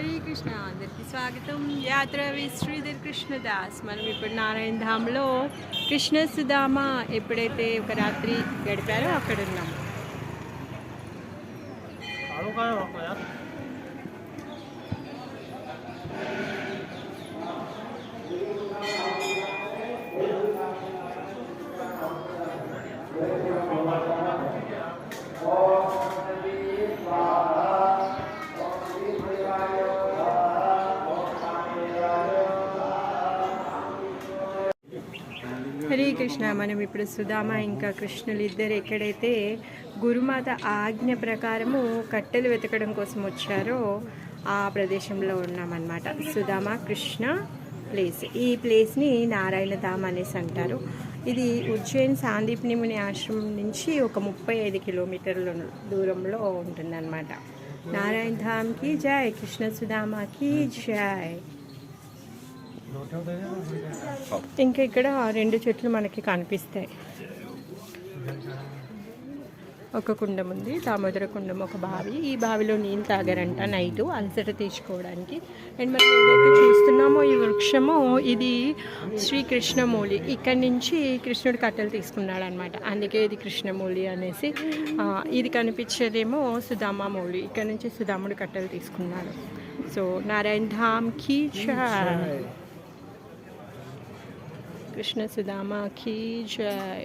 హరే కృష్ణ అందరికి స్వాగతం. యాత్ర శ్రీధర్ కృష్ణదాస్. మనం ఇప్పుడు నారాయణ ధామ్లో కృష్ణ సుధామ ఎప్పుడైతే ఒక రాత్రి గడిపారో అక్కడ ఉన్నాము. హరే కృష్ణ. మనం ఇప్పుడు సుధామ ఇంకా కృష్ణులు ఇద్దరు ఎక్కడైతే గురుమాత ఆజ్ఞ ప్రకారము కట్టెలు వెతకడం కోసం వచ్చారో ఆ ప్రదేశంలో ఉన్నామన్నమాట. సుధామ కృష్ణ ప్లేస్. ఈ ప్లేస్ని నారాయణ ధామ్ అనేసి అంటారు. ఇది ఉజ్జయిన్ సాందీప్ని ముని ఆశ్రమం నుంచి ఒక 35 కిలోమీటర్ల దూరంలో ఉంటుందన్నమాట. నారాయణ ధామ్కి జై, కృష్ణ సుధామకి జై. ఇంకా ఇక్కడ 2 చెట్లు మనకి కనిపిస్తాయి. ఒక కుండం ఉంది, దామోదర కుండం, ఒక బావి. ఈ బావిలో నీళ్ళు తాగారంట నైటు అలసట తీసుకోవడానికి. అండ్ మనం ఏదైతే చూస్తున్నామో ఈ వృక్షము ఇది శ్రీకృష్ణమూలి. ఇక్కడి నుంచి కృష్ణుడు కట్టెలు తీసుకున్నాడు అనమాట. అందుకే ఇది కృష్ణమూలి అనేసి. ఇది కనిపించేదేమో సుధామ మూలి. ఇక్కడ నుంచి సుధాముడు కట్టెలు తీసుకున్నాడు. సో నారాయణ ధామ్ కీ జై, కృష్ణ సుధామ కీ జై.